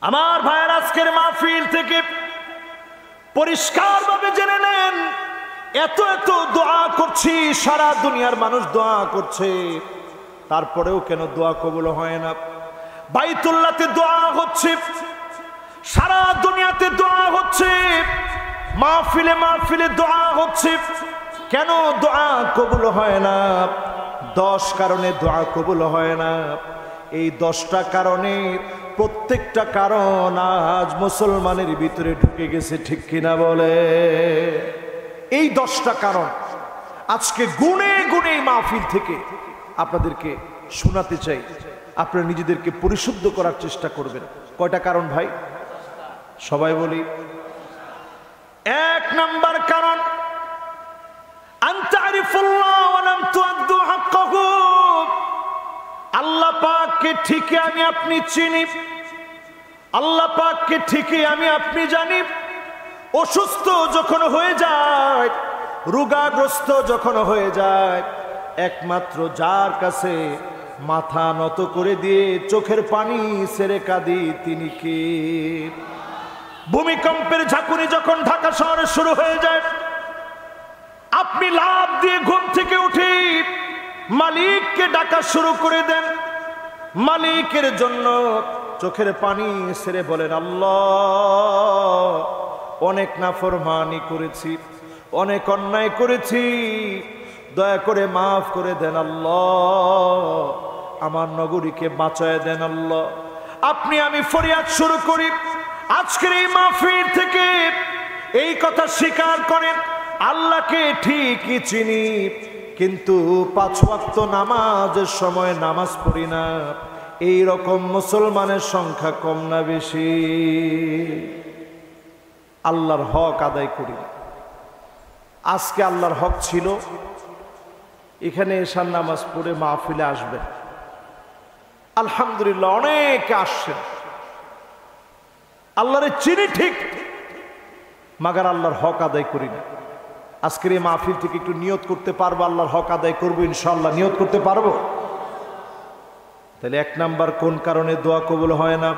আমার ভাইয়ের আজকের মাহফিল থেকে পরিষ্কারভাবে জেনে নেন, এত এত দোয়া করছি, সারা দুনিয়ার মানুষ দোয়া করছে, তারপরেও কেন দোয়া কবুল হয় না? বাইতুল্লাহতে দোয়া হচ্ছে, সারা দুনিয়াতে দোয়া হচ্ছে, মাহফিলে মাহফিলে দোয়া হচ্ছে, কেন দোয়া কবুল হয় না? 10 কারণে দোয়া কবুল হয় না। এই 10টা কারণে প্রত্যেকটা কারণ আজ মুসলমানের ভিতরে ঢুকে গেছে, ঠিক কিনা বলে? এই 10টা কারণ আজকে গুনে গুনে মাহফিল থেকে আপনাদেরকে শোনাতে চাই, আপনারা নিজেদেরকে পরিশুদ্ধ করার চেষ্টা করবেন। কয়টা কারণ ভাই? সবাই বলি। 1 নাম্বার কারণ, আনতারিফুল্লাহ ওয়া লাম তুআদ্দু হাক্কাহু। আল্লাহ পাককে ঠিকই আমি আপনি চিনি, আল্লাহ পাককে ঠিকই আমি আপনি জানি। অসুস্থ যখন হয়ে যায়, রোগাগ্রস্ত যখন হয়ে যায়, একমাত্র যার কাছে মাথা নত করে দিয়ে চোখের পানি ছেড়ে কাঁদি, তিনি কে? ভূমিকম্পের ঝাঁকুনি যখন ঢাকা শহরে শুরু হয়ে যায়, আপনি লাফ দিয়ে ঘুম থেকে উঠে মালিককে ডাকা শুরু করে দেন, মালিকের জন্য চোখের পানি ছেড়ে বলেন, আল্লাহ অনেক নাফরমানি করেছি, অনেক অন্যায় করেছি, দয়া করে মাফ করে দেন আল্লাহ, আমার নগরীকে বাঁচায় দেন আল্লাহ। আপনি আমি ফরিয়াদ শুরু করি। আজকের এই মাহফিল থেকে এই কথা স্বীকার করেন, আল্লাহকে ঠিকই চিনি, কিন্তু 5 ওয়াক্ত নামাজের সময় নামাজ পড়ি না। এই রকম মুসলমানের সংখ্যা কম না বেশি? আল্লাহর হক আদায় করি। আজকে আল্লাহর হক ছিল এখানে এশার নামাজ পড়ে মাহফিলে আসবেন, আলহামদুলিল্লাহ অনেকে আসছেন, আল্লাহরে চিনি ঠিক, মাগার আল্লাহর হক আদায় করি না। আজকের এই মাহফিল থেকে একটু নিয়ত করতে পারবো আল্লাহর হক আদায় করবো ইনশাআল্লাহ? নিয়ত করতে পারবো? তাহলে 1 নাম্বার কোন কারণে দোয়া কবুল হয় না?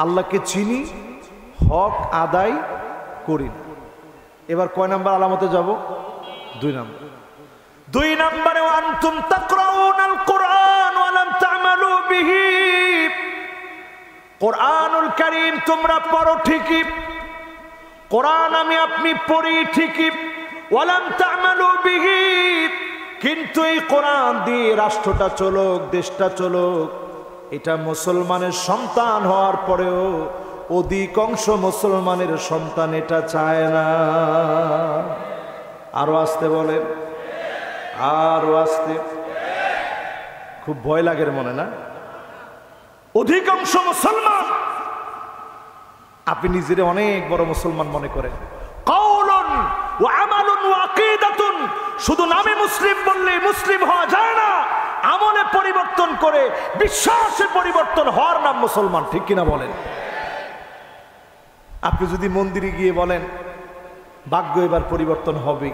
আল্লাহকে চিনি, হক আদায় করি না। এবার কয় নাম্বার আলামতে যাব? 2 নাম্বার। 2 নাম্বারে, আনতুম তাকরাউনাল কুরআন ওয়া লাম তা'মালু বিহি। কোরআনুল কারীম তোমরা পড়ো ঠিকই, কোরআন আমি আপনি পড়ি ঠিকই, ওয়া লাম তা'মালু বিহি, কিন্তু এই কোরআন দিয়ে রাষ্ট্রটা চলুক, দেশটা চলুক, এটা মুসলমানের সন্তান হওয়ার পরেও অধিকাংশ মুসলমানের সন্তান এটা চায় না। আরো আসতে বলেন, আরো আসতে। খুব ভয় লাগে মনে না? অধিকাংশ মুসলমান, আপনি নিজেরে অনেক বড় মুসলমান মনে করেন, কাউলুন ওয়া আমালুন ওয়া আকীদাতুন, শুধু নামে মুসলিম বললে মুসলিম হওয়া যায় না, আমলে পরিবর্তন করে বিশ্বাসে পরিবর্তন হওয়ার নাম মুসলমান, ঠিক কিনা বলেন? আপনি যদি মন্দিরে গিয়ে বলেন ভাগ্য এবার পরিবর্তন হবে,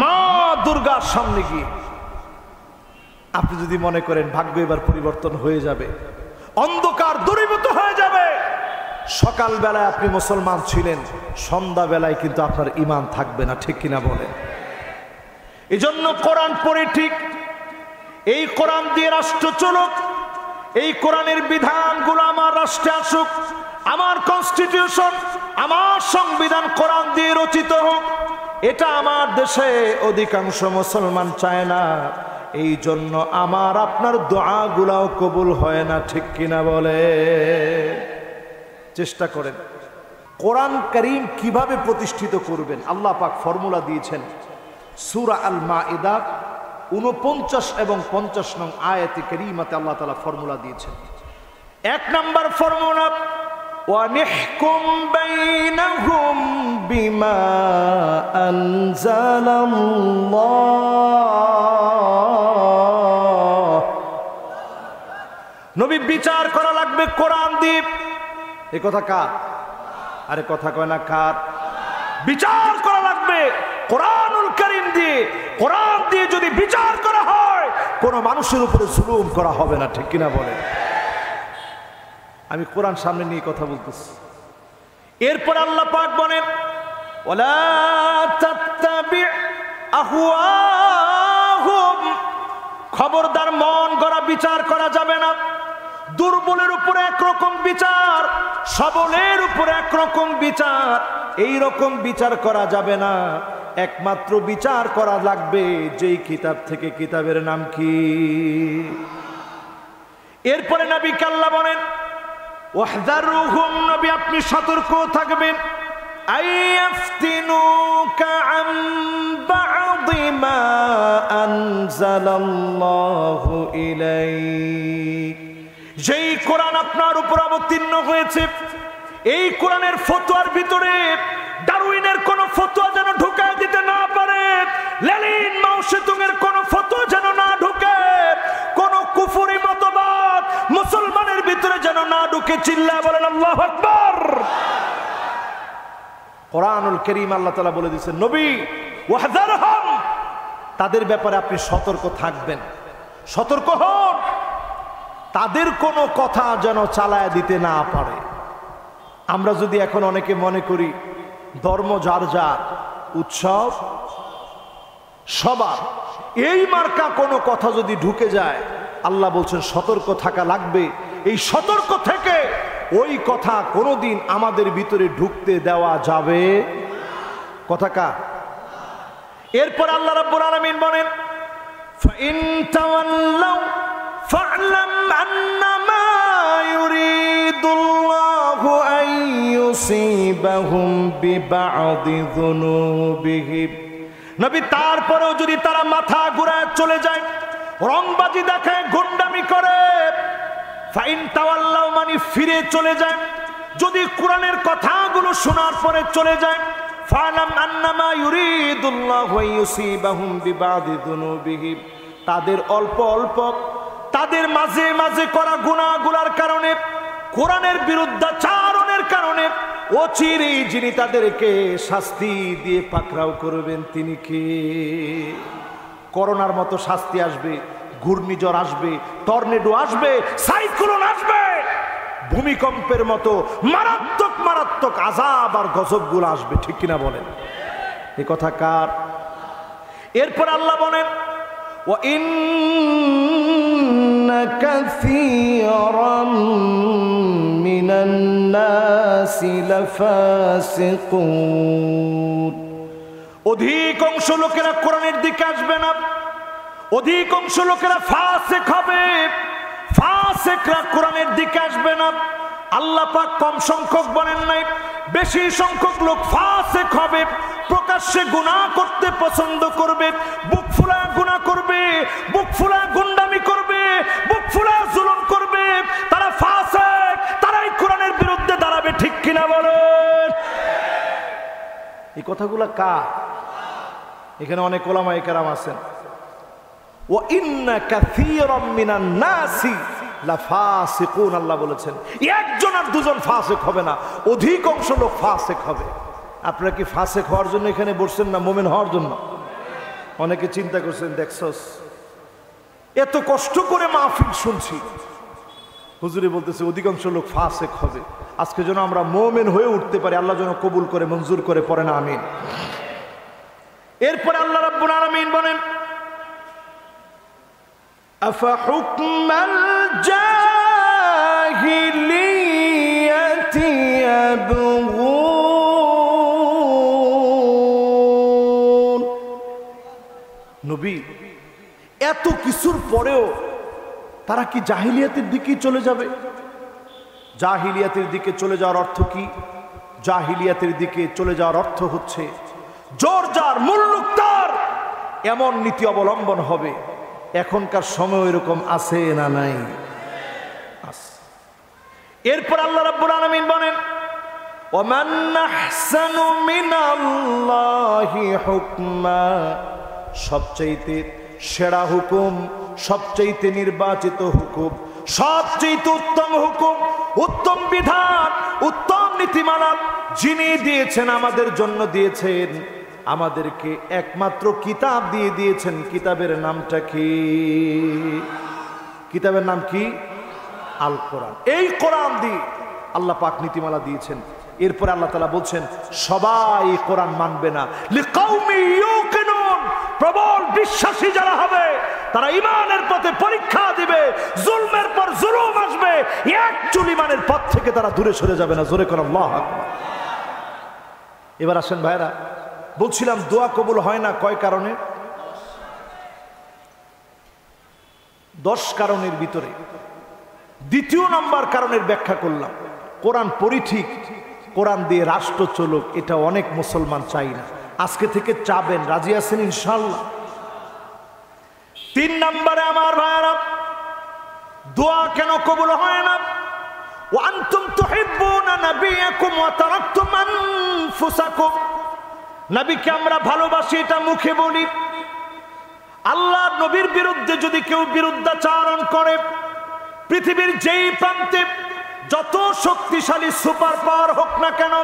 মা দুর্গার সামনে গিয়ে আপনি যদি মনে করেন ভাগ্য এবার পরিবর্তন হয়ে যাবে, অন্ধকার দূরীভূত হয়ে যাবে, সকালবেলায় আপনি মুসলমান ছিলেন, সন্ধ্যাবেলায় কিন্তু আপনার ঈমান থাকবে না, ঠিক কিনা বলেন? এই জন্য কোরআন পড়ে ঠিক, এই কোরআন দিয়ে রাষ্ট্র চলুক, এই কোরআনের বিধানগুলো আমার রাষ্ট্রে আসুক, আমার কনস্টিটিউশন, আমার সংবিধান কোরআন দিয়ে রচিত হোক, এটা আমার দেশে অধিকাংশ মুসলমান চায় না। এই জন্য আমার আপনার দোয়াগুলাও কবুল হয় না, ঠিক কিনা বলে? চেষ্টা করেন কোরআন কারীম কিভাবে প্রতিষ্ঠিত করবেন। আল্লাহ পাক ফর্মুলা দিয়েছেন সূরা আল মাইদা 49 এবং 50 নং আয়াতে কারীমাতে আল্লাহ তাআলা ফর্মুলা দিয়েছেন। 1 নাম্বার ফর্মুলা, ওয়া নিহকুম বাইনাহুম বিমা আনজালাল্লাহ। নবী বিচার করা লাগবে কোরআন দিয়ে। এই কথা কার? আরে কথা কয় না কার? বিচার করা লাগবে কোরআনুল কারীম দিয়ে। কোরআন দিয়ে যদি বিচার করা হয়, কোন মানুষের উপরে জুলুম করা হবে না, ঠিক কিনা বলেন? আমি কোরআন সামনে নিয়ে কথা বলতেছি। এরপর আল্লাহ পাক বলেন ওয়ালা তাত্তাবি আহওয়াহুম, খবরদার মন গড়া বিচার করা যাবে না। দুর্বলের উপরে একরকম বিচার, সবলের উপরে একরকম বিচার, এই রকম বিচার করা যাবে না। একমাত্র বিচার করা লাগবে যেই কিতাব থেকে, কিতাবের নাম কি? এরপরে নবী আল্লাহ বলেন ওয়াহযারুহুম, নবী আপনি সতর্ক থাকবেন, আইয়াফতিনুকা আম বা'দি মা আনজালাল্লাহু ইলাইক, যেই কোরআন আপনার উপর অবতীর্ণ হয়েছে এই কোরআনের ফতোয়ার ভিতরে ডারউইনের কোন ফতোয়া যেন ঢুকায় দিতে না পারে, লেনিন মাওসেতুংয়ের কোন ফতোয়া যেন না ঢুকে, কোন কুফরি মতবাদ মুসলমানের ভিতরে যেন না ঢুকে। চিল্লায় বলেন আল্লাহু আকবার। কোরআনুল কারীম আল্লাহ তাআলা বলে দিয়েছেন নবী ওয়াহযারহুম, তাদের ব্যাপারে আপনি সতর্ক থাকবেন, সতর্ক হন, তাদের কোনো কথা যেন চালায় দিতে না পারে। আমরা যদি এখন অনেকে মনে করি ধর্ম যার যার, উৎসব সবার, এই মার্কা কোনো কথা যদি ঢুকে যায়, আল্লাহ বলছেন সতর্ক থাকা লাগবে। এই সতর্ক থেকে ওই কথা কোনোদিন আমাদের ভিতরে ঢুকতে দেওয়া যাবে কথা কার? এরপর আল্লাহ রাব্বুল আলামিন বলেন ফাইন তাওয়াল্লাউ ফা'লাম আন্নামা ইউরিদুল্লাহু আন ইউসিবাহুম বিবা'দি যুনুবিহিম, নবী তারপরেও যদি তারা মাথা ঘুরায় চলে যায়, রংবাজি দেখায়, গুন্ডামি করে, ফাইন তাওয়াল্লাউ মানে ফিরে চলে যায়, যদি কোরআনের কথাগুলো শোনার পরে চলে যায়, ফা'লাম আন্নামা ইউরিদুল্লাহু আন ইউসিবাহুম বিবা'দি যুনুবিহিম, তাদের অল্প অল্প, তাদের মাঝে মাঝে করা গুনাহগুলোর কারণে, কোরআনের বিরুদ্ধাচারণের কারণে অচিরেই যিনি তাদেরকে শাস্তি দিয়ে পাকড়াও করবেন তিনি কে? করোনার মতো শাস্তি আসবে, ঘূর্ণিঝড় আসবে, টর্নেডো আসবে, সাইক্লোন আসবে, ভূমিকম্পের মতো মারাত্মক মারাত্মক আযাব আর গজবগুলো আসবে, ঠিক কিনা বলেন? এই কথা কার? এরপর আল্লাহ বলেন ওয়া ইন্না কাসীরাম মিনান নাসি লাফাসিকুন, অধিকাংশ লোকেরা কোরআনের দিকে আসবে না, অধিকাংশ লোকেরা ফাসিক হবে, ফাসিকরা কোরআনের দিকে আসবে না। আল্লাহ পাক কম সংখ্যক বলেন নাই, বেশি সংখ্যক লোক ফাসিক হবে, প্রকাশ্যে গুনাহ করতে পছন্দ করবে, বুক ফুলায় গুনাহ করবে, বুক ফুলায় গুন্ডামি করবে, বুক ফুলায় জুলুম করবে, তারা ফাসিক, তারাই কোরআনের বিরুদ্ধে দাঁড়াবে, ঠিক কিনা বলেন? এই কথাগুলো কার? এখানে অনেক ওলামায়ে কেরাম আছেন। ওয়া ইন্না কাসীরাম মিনান নাসি লাফাসিকুন, আল্লাহ বলেছেন একজন আর দুজন ফাসিক হবে না, অধিকাংশ লোক ফাসিক হবে। আপনারা কি ফাসিক হওয়ার জন্য এখানে বসছেন না মুমিন হওয়ার জন্য? অনেকে চিন্তা করছেন দেখছস এত কষ্ট করে মাহফিল শুনছি, হুজুরে বলতেছে অধিকাংশ লোক ফাসিক হবে, আজকে যেন আমরা মুমিন হয়ে উঠতে পারি, আল্লাহ যেন কবুল করে মঞ্জুর করে, পড়েন আমিন। এরপর আল্লাহ রাব্বুল আলামিন বলেন আফা হুকমাল জাহিলিয়াতি ইয়াবগুন, নবী এত কিছুর পরেও তারা কি জাহিলিয়াতের দিকেই চলে যাবে? জাহিলিয়াতের দিকে চলে যাওয়ার অর্থ কি? জাহিলিয়াতের দিকে চলে যাওয়ার অর্থ হচ্ছে জোর যার মুল্লুক তার, এমন নীতি অবলম্বন হবে। এখনকার সময় এরকম আছে না নাই? এরপর আল্লাহ রাব্বুল আলামিন বলেন ওয়ামান আহসানু মিনাল্লাহি হুকমা, সবচাইতে সেরা হুকুম, সবচাইতে নির্বাচিত হুকুম, সবচাইতে উত্তম হুকুম, উত্তম বিধান, উত্তম নীতিমালা যিনি দিয়েছেন, আমাদের জন্য দিয়েছেন, আমাদেরকে একমাত্র কিতাব দিয়ে দিয়েছেন। কিতাবের নামটা কি? কিতাবের নাম কি? আল কোরআন। এই কোরআন দিয়ে আল্লাহ পাক নীতিমালা দিয়েছেন। এরপরে আল্লাহ তাআলা বলছেন সবাই কোরআন মানবে না, লিকাউমি ইউকিনুন, প্রবল বিশ্বাসী যারা হবে তারা ঈমানের পথে পরীক্ষা দিবে, জুলমের পর জুলুম আসবে, এক চুল ঈমানের পথ থেকে তারা দূরে সরে যাবে না। জোরে কোন আল্লাহু আকবার। এবার আসেন ভাইরা, বলছিলাম দোয়া কবুল হয় না কয় কারণে? 10 কারণের ভিতরে দ্বিতীয় নাম্বার কারণের ব্যাখ্যা করলাম, কোরআন পড়ি ঠিক, কোরআন দিয়ে রাষ্ট্র চলুক, এটা অনেক মুসলমান চাই না। আজকে থেকে চাবেন, রাজি আছেন ইনশাআল্লাহ? 3 নম্বরে আমার ভাইরা, দোয়া কেন কবুল হয় না? ওয়া আনতুম তুহিব্বুনা নাবিয়াকুম ওয়া তারাকতুম আনফুসাকুম, নবীকে আমরা ভালোবাসি এটা মুখে বলি, আল্লাহর নবীর বিরুদ্ধে যদি কেউ বিরুদ্ধাচারণ করে, পৃথিবীর যেই প্রান্তে যত শক্তিশালী সুপার পাওয়ার হোক না কেন,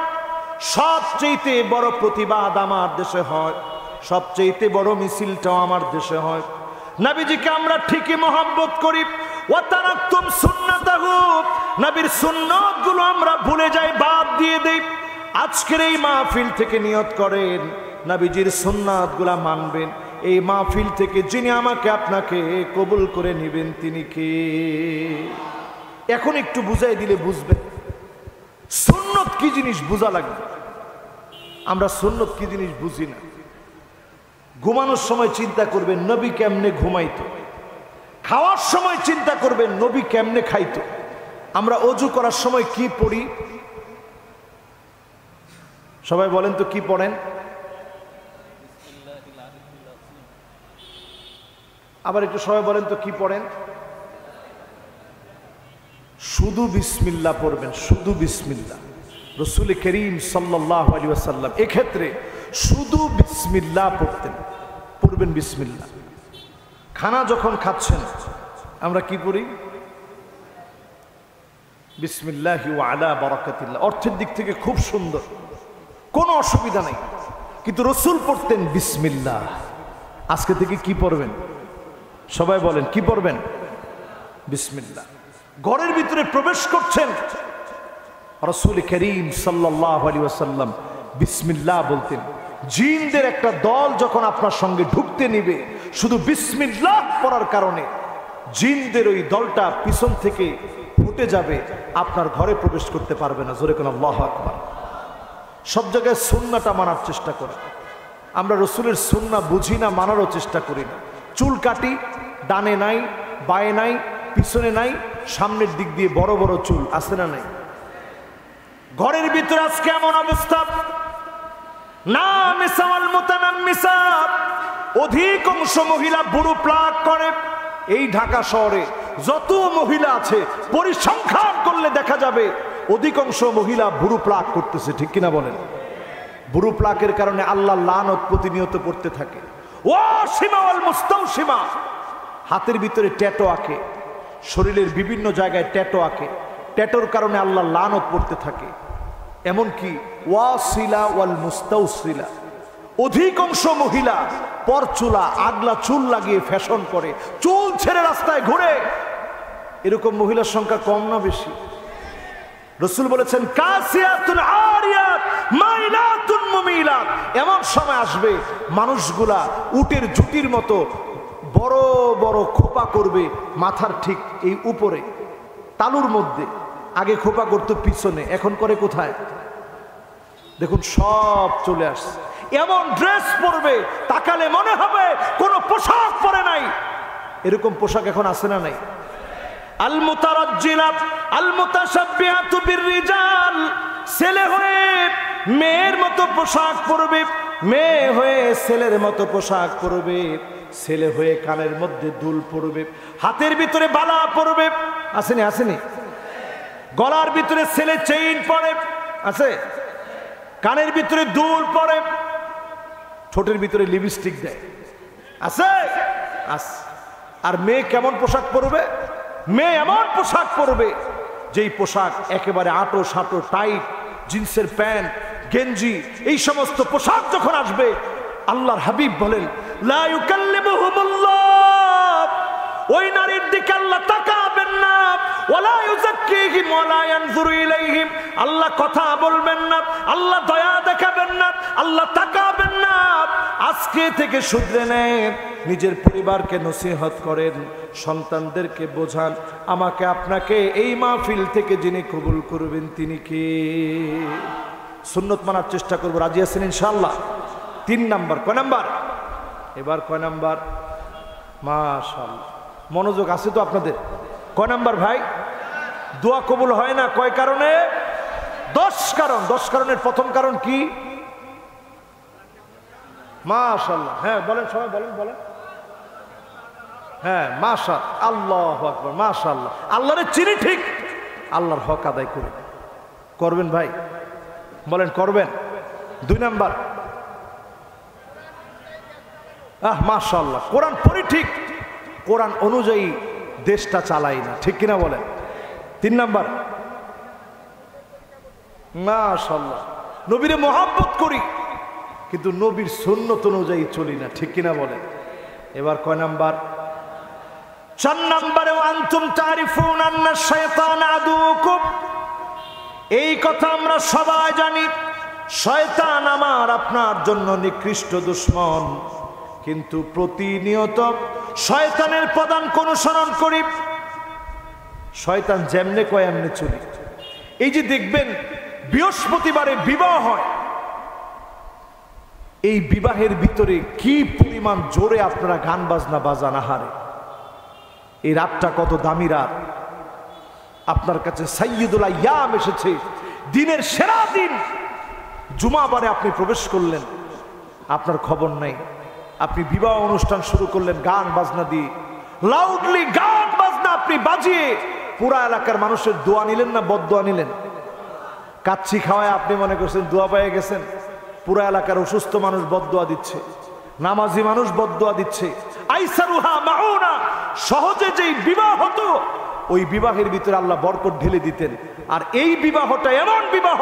সবচেয়ে বড় প্রতিবাদ আমার দেশে হয়, সবচেয়ে বড় মিছিলটাও আমার দেশে হয়। নবীজিকে আমরা ঠিকই মহব্বত করি, ওয়া তারাকতুম সুন্নাতাহু, নবীর সুন্নাতগুলো আমরা ভুলে যাই, বাদ দিয়ে দেই। আজকের এই মাহফিল থেকে নিয়ত করেন নবীজির সুন্নাতগুলো মানবেন। এই মাহফিল থেকে যিনি আমাকে আপনাকে কবুল করে নেবেন তিনি কে? এখন একটু বুঝাই দিলে বুঝবেন সুন্নত কি জিনিস, বোঝা লাগবে। আমরা সুন্নত কি জিনিস বুঝি না। ঘুমানোর সময় চিন্তা করবেন নবী কেমনে ঘুমাইতো, খাওয়ার সময় চিন্তা করবেন নবী কেমনে খাইতো। আমরা অজু করার সময় কি পড়ি? সবাই বলেন তো কি পড়েন? আবার একটু সবাই বলেন তো কি পড়েন? শুধু বিসমিল্লাহ পড়বেন, শুধু বিসমিল্লাহ। রাসূল করিম সাল্লাল্লাহু আলাইহি ওয়াসাল্লাম এক্ষেত্রে শুধু বিসমিল্লাহ পড়বেন বিসমিল্লাহ। খানা যখন খাচ্ছেন আমরা কি পড়ি? বিসমিল্লাহি ওয়া আলা বারাকাতিল্লাহ। অর্থের দিক থেকে খুব সুন্দর, কোনো অসুবিধা নেই, কিন্তু রাসূল পড়তেন বিসমিল্লাহ। আজকে থেকে কি পড়বেন? সবাই বলেন কি পড়বেন? বিসমিল্লাহ। ঘরের ভিতরে প্রবেশ করছেন, রাসূল করিম সাল্লাল্লাহু আলাইহি ওয়াসাল্লাম বিসমিল্লাহ বলতেন। জিনদের একটা দল যখন আপনার সঙ্গে ঢুকতে নিবে, শুধু বিসমিল্লাহ পড়ার কারণে জিনদের ওই দলটা পিছন থেকে ফুটে যাবে, আপনার ঘরে প্রবেশ করতে পারবে না। জোরে কোন আল্লাহু আকবার। সব জায়গায় সুন্নাহটা মানার চেষ্টা করে, আমরা রাসূলের সুন্নাহ বুঝি না, মানারও চেষ্টা করি না। চুল কাটি, ডানে নাই, বায়ে নাই, পিছনে নাই, সামনের দিক দিয়ে বড় বড় চুল আছে না নাই? ঘরের ভিতরে আজকে এমন অবস্থা, অধিকাংশ মহিলা বুড়ো প্লাগ করে। এই ঢাকা শহরে যত মহিলা আছে পরিসংখ্যান করলে দেখা যাবে অধিকাংশ মহিলা বুড়ো প্লাগ করতেছে, ঠিক কিনা বলেন? বুড়ো প্লাগের কারণে আল্লাহর লানত প্রতিনিয়ত পড়তে থাকে। ও সীমা ওয়াল মুস্তাওসিমা, হাতের ভিতরে ট্যাটু আঁকে, শরীরের বিভিন্ন জায়গায় ট্যাটু আঁকে, ট্যাটুর কারণে আল্লাহর লানত পড়তে থাকে। এমনকি ওয়াসিলা ওয়াল মুস্তাওসিলা, অধিকাংশ মহিলা পরচুলা আগলা চুল লাগিয়ে ফ্যাশন করে, চুল ছেড়ে রাস্তায় ঘুরে। এরকম মহিলার সংখ্যা কম না বেশি? রাসূল বলেছেন কাসিয়াতুন আরিয়াত মাইলাতুন মুমিলাত, এমন সময় আসবে মানুষগুলা উটের জুটির মতো বড় বড় খোপা করবে মাথার ঠিক এই উপরে তালুর মধ্যে। আগে খোপা করতো পিছনে, এখন করে কোথায়? দেখুন সব চলে আসছে। এমন ড্রেস পরবে তাকালে মনে হবে কোন পোশাক পরে নাই। এরকম পোশাক এখন আছে না নাই? আল মুতারাজ্জিলাত আল মুতাশাব্বিহাতু বিররিজাল, ছেলে হয়ে মেয়ের মতো পোশাক পরবে, মেয়ে হয়ে ছেলের মতো পোশাক পরবে, ছেলে হয়ে কানের মধ্যে দুল পরবে, হাতের ভিতরে বালা পরবে, আসেনি? আসেনি? গলার ভিতরে ছেলে চেইন পরে, আছে? কানের ভিতরে দুল পরে, ঠোঁটের ভিতরে লিপস্টিক দেয়, আছে? আর মেয়ে কেমন পোশাক পরবে? মেয়ে এমন পোশাক পরবে যেই পোশাক একেবারে আটো সাটো টাইট, জিন্সের প্যান্ট, গেঞ্জি, এই সমস্ত পোশাক যখন আসবে আল্লাহর হাবিব বলেন লা ইউকাল্লিমুহুমুল্লাহ, ওই নারীর দিকে আল্লাহ তাকাবেন না। ওয়ালা ইউযাক্কিহিম ওয়ালা ইয়ানজুরু ইলাইহিম, আল্লাহ কথা বলবেন না, আল্লাহ দয়া দেখাবেন না, আল্লাহ তাকাবেন না। আজকে থেকে শুধরে নেন, নিজের পরিবারকে নসিহত করেন, সন্তানদেরকে বোঝান, আমাকে আপনাকে এই মাহফিল থেকে যিনি কবুল করবেন তিনি কে? সুন্নত মানার চেষ্টা করব, রাজি আছেন ইনশাআল্লাহ? 3 নাম্বার। কয় নাম্বার এবার? কয় নাম্বার? মাশাআল্লাহ, মনোযোগ আছে তো আপনাদের? কয় নাম্বার ভাই? দোয়া কবুল হয় না কয় কারণে? 10 কারণ। 10 কারণের প্রথম কারণ কি? মাশাআল্লাহ, হ্যাঁ বলেন সবাই, বলেন বলেন। হ্যাঁ মাশাআল্লাহ, আল্লাহু আকবার, মাশাআল্লাহ। আল্লাহরে চিনি ঠিক, আল্লাহর হক আদায় করে করবেন ভাই, বলেন করবেন। 2 নাম্বার, মাশাআল্লাহ, কোরআন পড়ি ঠিক, কোরআন অনুযায়ী দেশটা চালাই না, ঠিক কিনা বলেন? 3 নাম্বার, মাশাআল্লাহ, নবীরে মহব্বত করি কিন্তু নবীর সুন্নত অনুযায়ী চলি না, ঠিক কিনা বলেন? এবার কয় নাম্বার? 4 নাম্বারে, আনতুম তারিফুন আন্না শায়তান আদুকুম, এই কথা আমরা সবাই জানি, শয়তান আমার আপনার জন্য নিকৃষ্ট দুশমন, কিন্তু প্রতিনিয়ত শয়তানের পদাঙ্ক অনুসরণ করি, শয়তান যেমনে কয় এমনে চলি। এই যে দেখবেন বৃহস্পতিবারে বিবাহ হয়, এই বিবাহের ভিতরে কি পরিমাণ জোরে আপনারা গান বাজনা বাজান, আহারে এই রাতটা কত দামি রাত, আপনার কাছে সাইয়্যিদুল আইয়াম এসেছে, দিনের সেরা দিন, জুমাবারে আপনি প্রবেশ করলেন, আপনার খবর নাই, আপনি বিবাহ অনুষ্ঠান শুরু করলেন গান বাজনা দিয়ে, লাউডলি গান বাজনা আপনি বাজিয়ে পুরা এলাকার মানুষের দোয়া নিলেন না বদদোয়া নিলেন? কাচ্চি খাওয়ায় আপনি মনে করছেন দোয়া পেয়ে গেছেন, পুরা এলাকার অসুস্থ মানুষ বদদোয়া দিচ্ছে, নামাজি মানুষ বদদোয়া দিচ্ছে। আইসারুহা মাউনা, সহজে যেই বিবাহ হতো ওই বিবাহের ভিতরে আল্লাহ বরকত ঢেলে দিতেন। আর এই বিবাহটা এমন বিবাহ,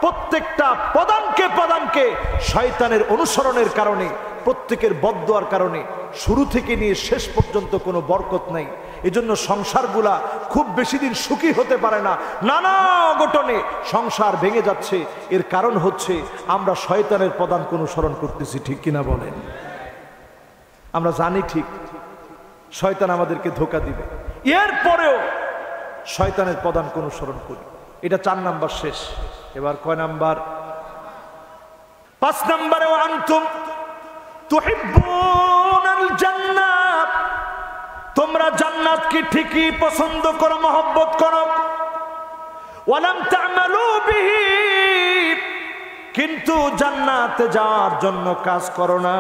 প্রত্যেকটা পদাঙ্কে শয়তানের অনুসরণের কারণে, প্রত্যেকের বদদোয়ার কারণে শুরু থেকে নিয়ে শেষ পর্যন্ত কোনো বরকত নাই। এজন্য সংসারগুলা খুব বেশি দিন সুখী হতে পারে না, নানা অঘটনে সংসার ভেঙে যাচ্ছে। এর কারণ হচ্ছে আমরা শয়তানের পদাঙ্ক অনুসরণ করতেছি, ঠিক কিনা বলেন? আমরা জানি ঠিক শয়তান আমাদেরকে ধোঁকা দিবে, এরপরেও শয়তানের পদাঙ্ক অনুসরণ করি। এটা 4 নাম্বার শেষ। এবার কয় নাম্বার? 5 নাম্বারে, আনতুম তুহিব্বুনাল জান্নাত, তোমরা জান্নাতকে ঠিকই পছন্দ করো, মহব্বত করো, ওয়ালাম তা'মালু বিহি, কিন্তু জান্নাতে যাওয়ার জন্য কাজ করো না।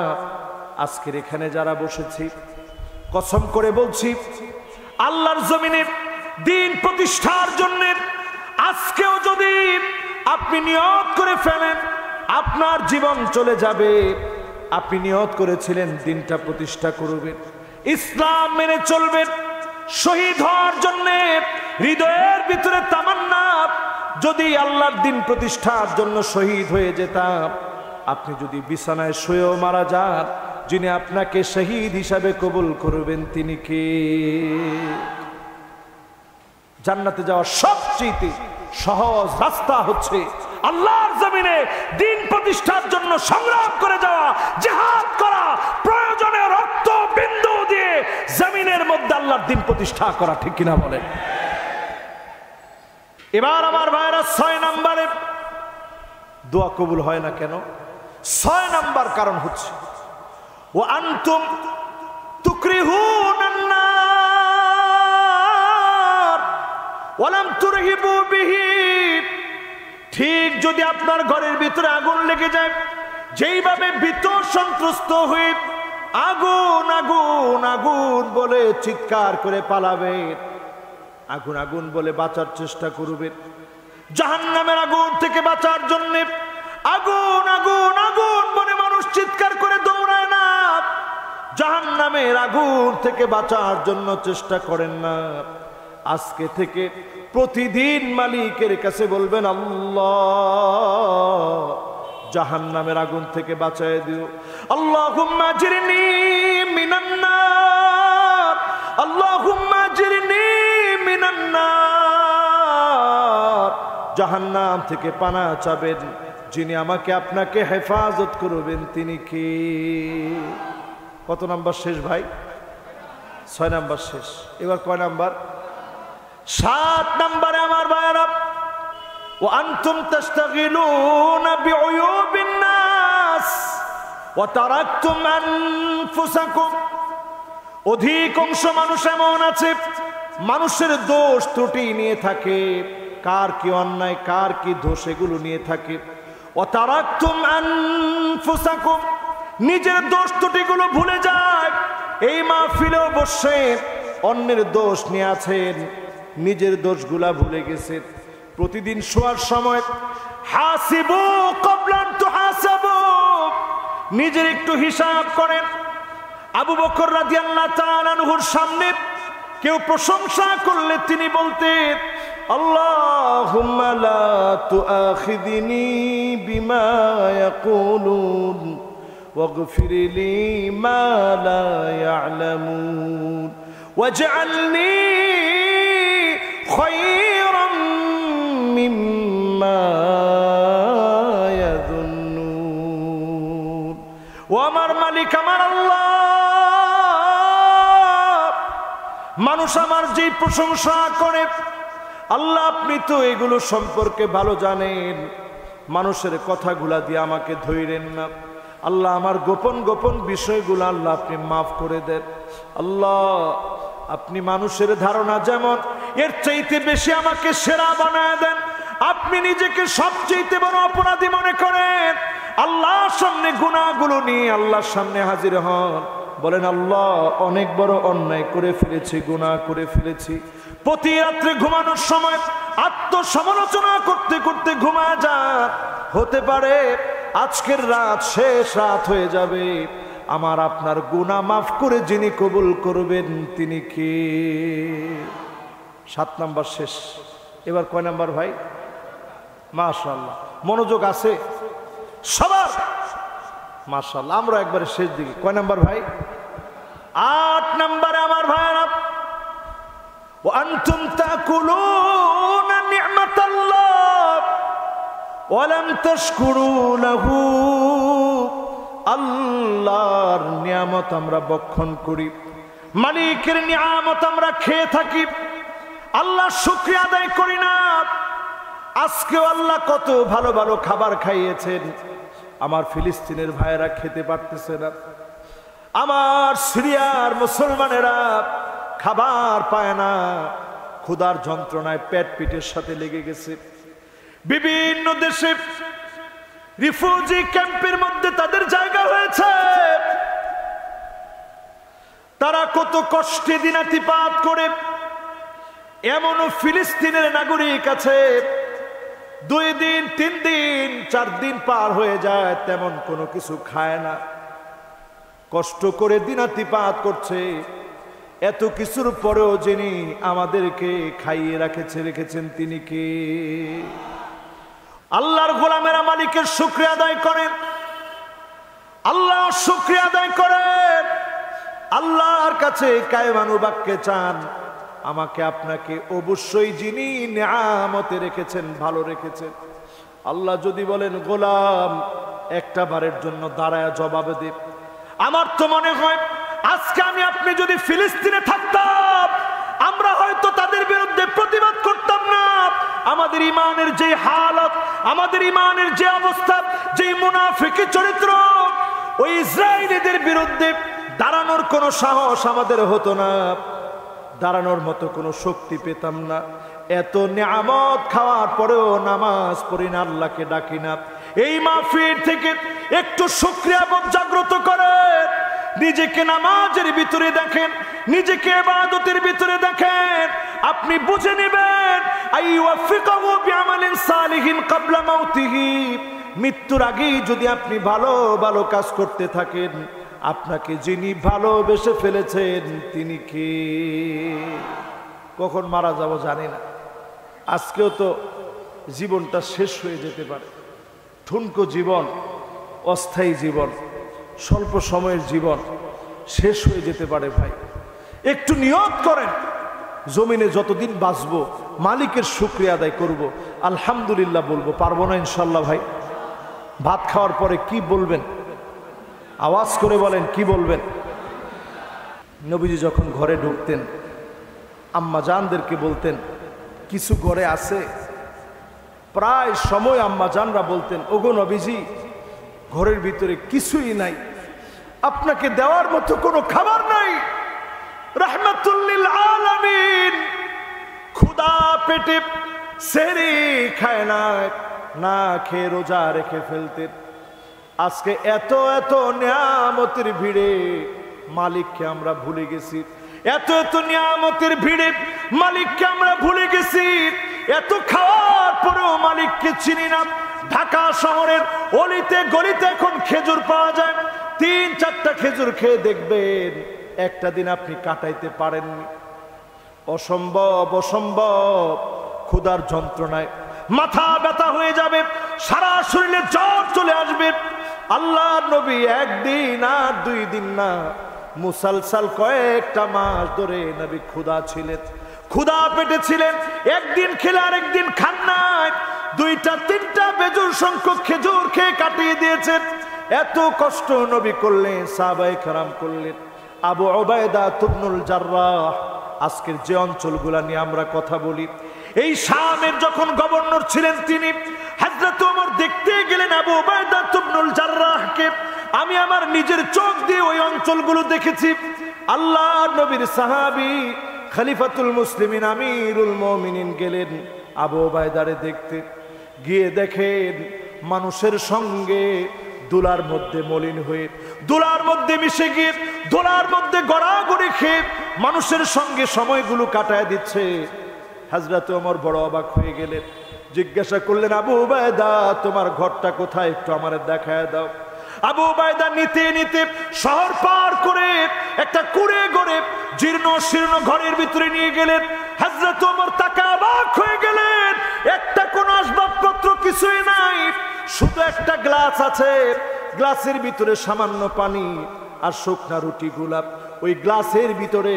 আজকের এখানে যারা বসেছি, কসম করে বলছি, আল্লাহর জমিনে দিন প্রতিষ্ঠার জন্য আজকেও যদি আপনি নিয়ত করে ফেলেন আপনার জীবন চলে যাবে, আপনি নিয়ত করেছিলেন দিনটা প্রতিষ্ঠা করবেন, ইসলাম মেনে চলবেন, শহীদ হওয়ার জন্য হৃদয়ের ভিতরে তামান্না, যদি আল্লাহর দিন প্রতিষ্ঠার জন্য শহীদ হয়ে যেতাম, আপনি যদি বিছানায় শুয়েও মারা যান, যিনি আপনাকে শহীদ হিসাবে কবুল করবেন তিনি কে? জান্নাতে যাওয়ার সবচেয়ে সহজ রাস্তা হচ্ছে আল্লাহর জমিনে দিন প্রতিষ্ঠার জন্য সংগ্রাম করে যাওয়া, জিহাদ করা, প্রয়োজনে রক্ত বিন্দু দিয়ে জমিনের মধ্যে আল্লাহর দিন প্রতিষ্ঠা করা, ঠিক কিনা বলেন? এবার আমার ভাইরা 6 নম্বরে দোয়া কবুল হয় না কেন? 6 নম্বর কারণ হচ্ছে ওয়া আনতুম তুকরিহুনান নার ওয়া লাম তুরহিবু বিহি, ঠিক যদি আপনার ঘরের ভিতরে আগুন লেগে যায়, যেইভাবে ভীত সন্ত্রস্ত হয়ে আগুন আগুন আগুন বলে চিৎকার করে পালাবে, আগুন আগুন বলে বাঁচার চেষ্টা করবে, জাহান্নামের আগুন থেকে বাঁচার জন্য আগুন আগুন আগুন বলে মানুষ চিৎকার করে দৌড়ায় না, জাহান্নামের আগুন থেকে বাঁচার জন্য চেষ্টা করেন না। আজকে থেকে প্রতিদিন মালিকের কাছে বলবেন, আল্লাহ জাহান্নামের আগুন থেকে বাঁচায় দিও, আল্লাহুম্মা আজরিনি মিনান নার, আল্লাহুম্মা আজরিনি মিনান মিনান নার, জাহান্নাম থেকে পানা চাবেন। যিনি আমাকে আপনাকে হেফাজত করবেন তিনি কে? কত নাম্বার শেষ ভাই? 6 নাম্বার শেষ। এবার কয় নাম্বার? 7 নাম্বারে আমার ভাইরা, ওয়া আনতুম তাশতাগিলুনা বিউয়ুবিন নাস ওয়া তারাকতুম আনফুসাকুম। অধিকাংশ মানুষ এমন আছে মানুষের দোষ ত্রুটি নিয়ে থাকে, কার কি অন্যায় কার কি দোষ এগুলো নিয়ে থাকে। ওয়া তারাকতুম আনফুসাকুম, নিজের দোষ ত্রুটিগুলো ভুলে যায়। এই মাহফিলেও বসে অন্যের দোষ নিয়ে আছেন, নিজের দোষগুলা ভুলে গেছে। প্রতিদিন শোয়ার সময় হাসিবু ক্বাবলা আন তুহাসাবু, নিজের একটু হিসাব করেন। আবু বকর রাদিয়াল্লাহু তাআলা আনহুর সামনে কেউ প্রশংসা করলে তিনি বলতেন, আল্লাহুম্মা লা তুআখিযনি বিমা ইয়াকুলুন ওয়াগফির লি মা লা ইয়ালামুন ওয়াজআলনি খায়রাম মিম্মা ইয়াযুন্নুন। ও আমার মালিক, আমার আল্লাহ, মানুষ আমার যে প্রশংসা করে, আল্লাহ আপনি তো এগুলো সম্পর্কে ভালো জানেন। মানুষের কথাগুলা দিয়ে আমাকে ধইরেন না আল্লাহ। আমার গোপন গোপন বিষয়গুলো আল্লাহ আপনি মাফ করে দেন। আল্লাহ আপনি মানুষের ধারণা যেমন এর চাইতে বেশি আমাকে সেরা বানায় দেন। আপনি নিজেকে সবচেয়ে বড় অপরাধী মনে করেন। আল্লাহর সামনে গুনাহগুলো নিয়ে আল্লাহর সামনে হাজির হন, বলেন আল্লাহ অনেক বড় অন্যায় করে ফেলেছি, গুনাহ করে ফেলেছি। প্রতি রাত্রে ঘুমানোর সময় আত্মসমালোচনা করতে করতে ঘুমায় যান। হতে পারে আজকের রাত শেষ রাত হয়ে যাবে। আমার আপনার গুনাহ মাফ করে যিনি কবুল করবেন তিনি কে? 7 নাম্বার শেষ। এবার কয় নাম্বার ভাই? মাশাআল্লাহ, মনোযোগ আছে সবার, মাশাআল্লাহ। আমরা একবারে শেষ দিকে। কয় নাম্বার ভাই? 8 নাম্বারে আমার ভাইরা, ওয়া আনতুম তাকুলুনা নি'মাতাল্লাহ ওয়া লাম তাশকুরু লাহু। আল্লাহর নিয়ামত আমরা ভক্ষণ করি, মালিকের নিয়ামত আমরা খেয়ে থাকি, আল্লাহর শুকরিয়া আদায় করি না। আজকেও আল্লাহ কত ভালো ভালো খাবার খাইয়েছেন, আমার ফিলিস্তিনের ভাইয়েরা খেতে পারতেছে না। আমার সিরিয়ার মুসলমানেরা খাবার পায় না, ক্ষুধার যন্ত্রণায় পেট পিঠের সাথে লেগে গেছে। বিভিন্ন দেশে রিফিউজি ক্যাম্পের মধ্যে তাদের জায়গা হয়েছে। তারা কত কষ্টে দিনাতিপাত করে, এমনও ফিলিস্তিনের নাগরিক আছে 2 দিন 3 দিন 4 দিন পার হয়ে যায়, তেমন কোনো কিছু খায় না, কষ্ট করে দিনাতিপাত করছে। এত কিছুর পরেও যিনি আমাদেরকে খাইয়ে রেখেছেন তিনি কে? আল্লাহর গোলামেরা মালিকের শুকরিয়া আদায় করেন, আল্লাহর শুকরিয়া আদায় করেন, আল্লাহর কাছে কায়মানু বাক্যে চান। আমাকে আপনাকে অবশ্যই যিনি নিয়ামতে রেখেছেন, ভালো রেখেছেন। আল্লাহ যদি বলেন গোলাম একটা বারের জন্য দাঁড়ায় জবাব দে, আমার তো মনে হয় আজকে আমি আপনি যদি ফিলিস্তিনে থাকতাম, আমরা হয়তো তাদের বিরুদ্ধে প্রতিবাদ করতাম না। আমাদের ইমানের যে হালত, আমাদের ইমানের যে অবস্থা, যে মুনাফিকি চরিত্র, ওই ইসরায়েলিদের বিরুদ্ধে দাঁড়ানোর কোনো সাহস আমাদের হতো না, দাঁড়ানোর মতো কোনো শক্তি পেতাম না। এত নিয়ামত খাওয়ার পরেও নামাজ পড়ি না, আল্লাহকে ডাকি না। এই মাহফিল থেকে একটু শুকরিয়া বোধ জাগ্রত করেন, নিজেকে নামাজের ভিতরে দেখেন, নিজেকে ইবাদতের ভিতরে দেখেন, আপনি বুঝে নেবেন আইওয়াফিকাহু বিআমালিন সালিহিন ক্বাবলা মাউতিহি। মৃত্যুর আগেই যদি আপনি ভালো ভালো কাজ করতে থাকেন, আপনাকে যিনি ভালোবেসে ফেলেছেন তিনি কে? কখন মারা যাব জানি না। আজকেও তো জীবনটা শেষ হয়ে যেতে পারে। ঠুনকো জীবন, অস্থায়ী জীবন, স্বল্প সময়ের জীবন শেষ হয়ে যেতে পারে। ভাই একটু নিয়ত করেন, জমিনে যতদিন বাঁচবো মালিকের শুকরিয়া আদায় করব, আলহামদুলিল্লাহ বলবো। পারবো না ইনশাল্লাহ ভাই? ভাত খাওয়ার পরে কি বলবেন? আওয়াজ করে বলেন, কি বলবেন? নবীজি যখন ঘরে ঢুকতেন আম্মা জানদেরকে বলতেন কিছু ঘরে আছে। প্রায় সময় আম্মা জানরা বলতেন, ওগো নবীজি, ঘরের ভিতরে কিছুই নাই, আপনাকে দেওয়ার মতো কোনো খাবার নাই। রাহমাতুল লিল আলামিন ক্ষুধা পেটে সেহরি খায় না, না খেয়ে রোজা রেখে ফেলতেন। আজকে এত এত নিয়ামতের ভিড়ে মালিককে আমরা ভুলে গেছি, এত এত নিয়ামতের ভিড়ে মালিককে আমরা ভুলে গেছি। এত খাওয়ার পরেও মালিককে চিনি না। ঢাকা শহরের অলিতে গলিতে এখন খেজুর পাওয়া যায়, 3-4টা খেজুর খেয়ে দেখবেন একটা দিন আপনি কাটাইতে পারেননি। অসম্ভব অসম্ভব। ক্ষুধার যন্ত্রণায় মাথা ব্যথা হয়ে যাবে, সারা শরীরে জ্বর চলে আসবে। আল্লাহর নবী একদিন আর 2 দিন না, মুসালসাল কয়েকটা মাস ধরে নবী ক্ষুধা ছিলেন, ক্ষুধা পেটে ছিলেন। একদিন খেলে আরেকদিন খান নাই, 2-3টা বেজুর সংখ্যক খেজুর খেয়ে কাটিয়ে দিয়েছেন। এত কষ্ট নবী করলেন, সাহাবায়ে কেরাম করলেন। আবু উবাইদা ইবনুল জাররাহ, আজকের যে অঞ্চলগুলা নিয়ে আমরা কথা বলি, এই শামের যখন গভর্নর ছিলেন তিনি, হযরত ওমর দেখতে গেলেন আবু উবাইদা ইবনুল জাররাহকে। আমি আমার নিজের চোখ দিয়ে ওই অঞ্চলগুলো দেখেছি। আল্লাহর নবীর সাহাবী খলিফাতুল মুসলিমিন আমিরুল মুমিনিন গেলেন আবু উবাইদারে দেখতে। গিয়ে দেখেন মানুষের সঙ্গে দুলার মধ্যে মলিন হয়ে, দুলার মধ্যে মিশে গিয়ে, দোলার মধ্যে গড়াগড়ি খেয়ে মানুষের সঙ্গে সময়গুলো কাটায় দিচ্ছে। হযরত ওমর বড় অবাক হয়ে গেলেন, জিজ্ঞাসা করলেন, আবু উবাইদা তোমার ঘরটা কোথায়, একটু আমারে দেখায় দাও। আবু উবাইদা নিতে নিতে শহর পার করে একটা কুড়ে গড়ে জীর্ণ শীর্ণ ঘরের ভিতরে নিয়ে গেলেন। হযরত ওমর তাকা অবাক হয়ে গেলেন, একটা কোন আসবাবপত্র কিছুই নাই, শুধু একটা গ্লাস আছে, গ্লাসের ভিতরে সামান্য পানি আর শুকনা রুটি গোলাপ। ওই গ্লাসের ভিতরে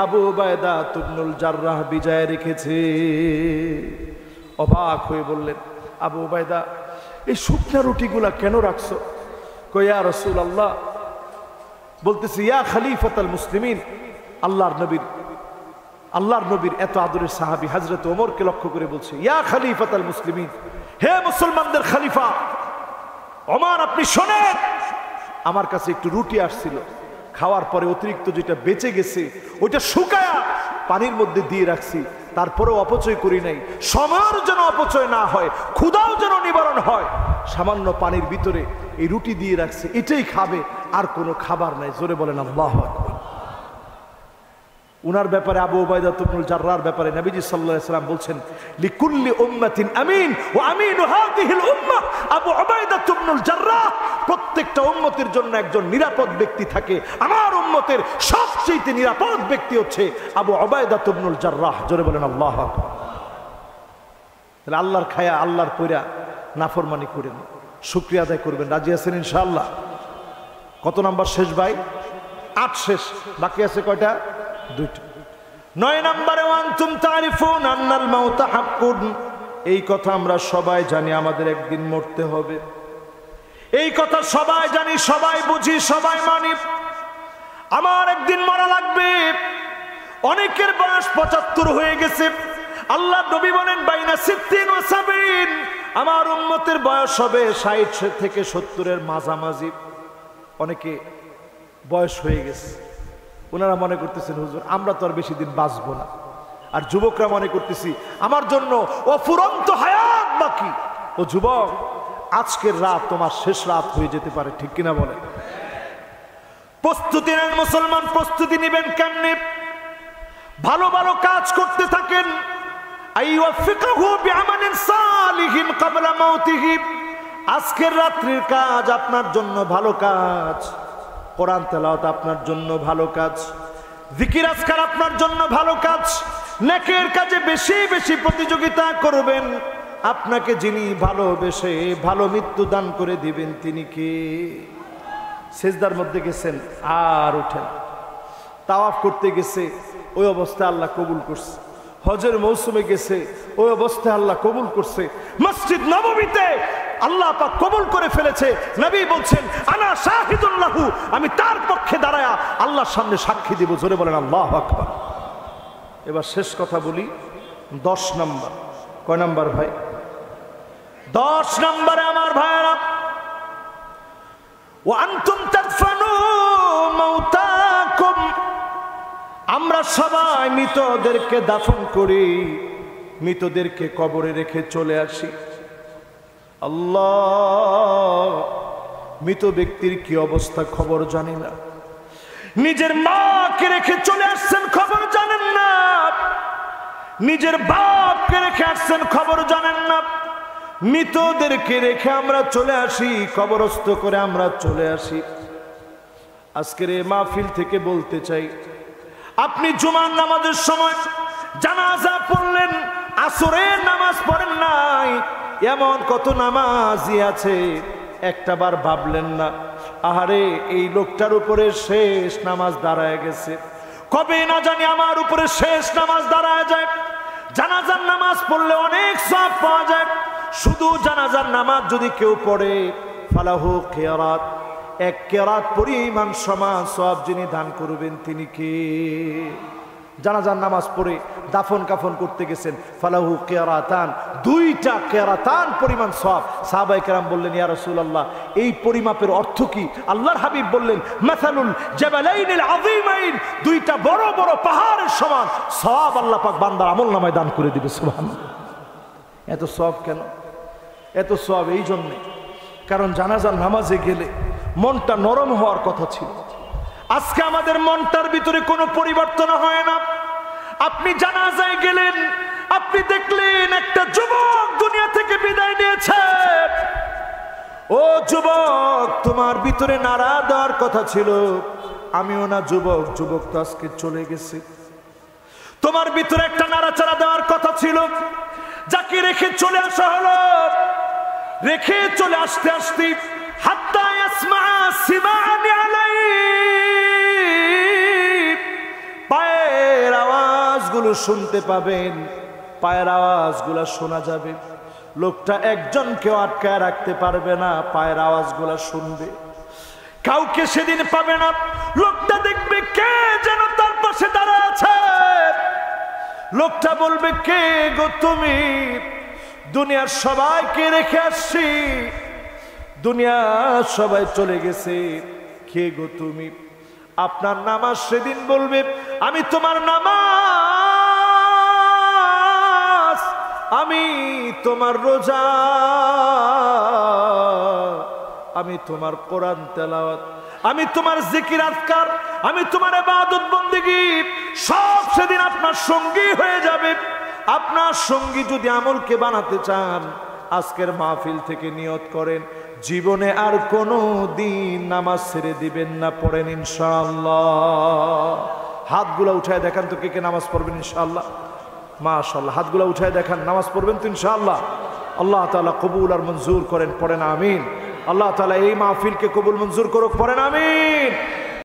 আবু উবাইদা ইবনুল জাররাহ বিজায় রেখেছে। অবাক হয়ে বললেন, আবু উবাইদা এই শুকনা রুটিগুলা কেন রাখছো? কই, ইয়া রাসূলুল্লাহ, বলতেছি ইয়া খলিফাতুল মুসলিমিন, আল্লাহর নবীর এত আদরের সাহাবী হযরত ওমরকে লক্ষ্য করে বলছে, ইয়া খলিফাতুল মুসলিমিন, হে মুসলমানদের খলিফা ওমর, আপনি শোনেন, আমার কাছে একটু রুটি আসছিল, খাওয়ার পরে অতিরিক্ত যেটা বেঁচে গেছে ওইটা শুকায়া পানির মধ্যে দিয়ে রাখছি, তারপরেও অপচয় করি নাই। সময়ের যেন অপচয় না হয়, ক্ষুধাও যেন নিবারণ হয়, সামান্য পানির ভিতরে এই রুটি দিয়ে রাখছি, এটাই খাবে, আর কোনো খাবার নাই। জোরে বলেন আল্লাহু আকবার। উনার ব্যাপারে, আবু উবাইদা ইবনুল জাররাহর ব্যাপারে নবীজি সাল্লাল্লাহু আলাইহি ওয়াসাল্লাম বলছেন, লিকুল্লি উম্মাতিন আমিন ওয়া আমিনু হাযিহিল উম্মাহ আবু উবাইদা ইবনুল জাররাহ। প্রত্যেকটা উম্মতের জন্য একজন নিরাপদ ব্যক্তি থাকে, আমার উম্মতের সবচেয়ে নিরাপদ ব্যক্তি হচ্ছে আবু উবাইদা ইবনুল জাররাহ। জোরে বলেন আল্লাহু আকবার। তাহলে আল্লাহর খায়া, আল্লাহর পয়রা নাফরমানি করেন, শুকরিয়া আদায় করবেন। রাজি আছেন ইনশাআল্লাহ? কত নাম্বার শেষ ভাই? 8 শেষ, বাকি আছে কয়টা? 2টা। 9 নম্বরে ওয়ান্তুম তারিফুন আন্নাল মাউতা হাক্কুন। এই কথা আমরা সবাই জানি, আমাদের একদিন মরতে হবে। এই কথা সবাই জানি, সবাই বুঝি, সবাই মানি। আমার একদিন মরা লাগবে। অনেকের বয়স 75 হয়ে গেছে। আল্লাহ নবী বলেন বাইনা 60 ওয়া 70, আমার উম্মতের বয়স হবে 60 থেকে 70-এর মাঝামাঝি। অনেকে বয়স হয়ে গেছে, ওনারা মনে করতেছেন হুজুর আমরা তো আর বেশি দিন বাঁচবো না। আর যুবকরা মনে করতেছি আমার জন্য অফুরন্ত হায়াত বাকি। ও যুবক, আজকের রাত তোমার শেষ রাত হয়ে যেতে পারে, ঠিক কিনা বলে? প্রস্তুতি নেন মুসলমান, প্রস্তুতি নেবেন কেমনে? ভালো ভালো কাজ করতে থাকেন। আইওয়াফিকাহু বিআমালিন সালিহিন ক্বাবলা মাউতিহি। আজকের রাত্রির কাজ আপনার জন্য ভালো কাজ, কোরআন তেলাওয়াত আপনার জন্য ভালো কাজ, জিকির আজকার আপনার জন্য ভালো কাজ। নেকের কাজে বেশি বেশি প্রতিযোগিতা করবেন। আপনাকে যিনি ভালোবেসে ভালো মৃত্যু দান করে দিবেন তিনি কে? সিজদার মধ্যে গেছেন আর উঠেন, তাওয়াফ করতে গেছে ওই অবস্থায় আল্লাহ কবুল করছে। হজের মৌসুমে গেছে, ওই অবস্থায় আল্লাহ কবুল করছে। মসজিদ নববীতে আল্লাহ পাক কবুল করে ফেলেছে। নবী বলছেন আনা শাহিদুন লাহু, আমি তার পক্ষে দাঁড়ায়া আল্লাহর সামনে সাক্ষী দিব। জোরে বলেন আল্লাহু আকবার। এবার শেষ কথা বলি, 10 নাম্বার। কয় নাম্বার ভাই? 10 নম্বরে আমার ভাইরা, ওয়া আনতুম তাদফানু মাউতাকুম, আমরা সবাই মৃতদেরকে দাফন করি, মৃতদেরকে কবরে রেখে চলে আসি। আল্লাহ, মৃত ব্যক্তির কি অবস্থা খবর জানি না। নিজের মাকে রেখে চলে আসছেন, খবর জানেন না। নিজের বাপকে রেখে আসছেন, খবর জানেন না। মৃতদেরকে রেখে আমরা চলে আসি, কবরস্থ করে আমরা চলে আসি। আজকের এই মাহফিল থেকে বলতে চাই, আপনি জুমার নামাজের সময় জানাজা পড়লেন, আসরের নামাজ পড়েন নাই, এমন কত নামাজি আছে একটাবার ভাবলেন না, আহারে এই লোকটার উপরে শেষ নামাজ দাঁড়ায় গেছে, কবে না জানি আমার উপরে শেষ নামাজ দাঁড়ায় যায়। জানাজার নামাজ পড়লে অনেক সওয়াব পাওয়া যায়। শুধু জানাজার নামাজ যদি কেউ পড়ে, ফালাহু কিরাত, এক কিরাত পরিমাণ সমান সওয়াব যিনি দান করবেন তিনি কে? জানাজার নামাজ পড়ে দাফন কাফন করতে গেছেন, ফালাহু কিরাতান, 2টা কিরাতান পরিমাণ সওয়াব। সাহাবায়ে কেরাম বললেন ইয়া রাসূলুল্লাহ, এই পরিমাপের অর্থ কি? আল্লাহর হাবিব বললেন মাসালুল জাবালাইনিল আযীমাইন, 2টা বড় বড় পাহাড়ের সমান সওয়াব আল্লাহ পাক বান্দার আমলনামায় দান করে দিবে। সুবহানাল্লাহ। এত সওয়াব কেন? এত সওয়াব এই জন্যে, কারণ জানাজার নামাজে গেলে মনটা নরম হওয়ার কথা ছিল। আজকে আমাদের মনটার ভিতরে কোনো পরিবর্তন হয় না। আপনি জানাজায় গেলেন, আপনি দেখলেন একটা যুবক দুনিয়া থেকে বিদায় নিয়েছে। ও যুবক, তোমার ভিতরে নাড়া দেওয়ার কথা ছিল। আমিও না যুবক, যুবক তো আজকে চলে গেছে। তোমার ভিতরে একটা নাড়াচাড়া দেওয়ার কথা ছিল। যাকে রেখে চলে আসা হলো, রেখে চলে আসতে আসতে হাত্তা ইয়াসমা সিমানি আলাইহি, পায়ের আওয়াজগুলো শুনতে পাবেন, পায়ের আওয়াজগুলো শোনা যাবে। লোকটা একজনকেও আটকায় রাখতে পারবে না, পায়ের আওয়াজগুলো শুনবে। কাউকে সেদিন পাবে না। লোকটা দেখবে কে যেন তার পাশে দাঁড়ায় আছে। লোকটা বলবে কে গো তুমি? দুনিয়ার সবাইকে রেখে আসছি, দুনিয়ার সবাই চলে গেছে, কে গো তুমি? আপনার নামাজ সেদিন বলবে আমি তোমার নামাজ, আমি তোমার রোজা, আমি তোমার কোরআন তেলাওয়াত, আমি তোমার জিকির আজকার, আমি তোমার ইবাদত বন্দেগী, সব সেদিন আপনার সঙ্গী হয়ে যাবে। আপনার সঙ্গী যদি আমলকে বানাতে চান, আজকের মাহফিল থেকে নিয়ত করেন জীবনে আর কোনো দিন নামাজ ছেড়ে দিবেন না। পড়েন ইনশাআল্লাহ। হাতগুলা উঠায় দেখান তো কে কে নামাজ পড়বেন ইনশাআল্লাহ। মাশাআল্লাহ, হাতগুলা উঠায় দেখান, নামাজ পড়বেন তো ইনশাআল্লাহ। আল্লাহ তাআলা কবুল আর মঞ্জুর করেন, পড়েন আমিন। আল্লাহ তাআলা এই মাহফিলকে কবুল মঞ্জুর করুক, পড়েন আমিন।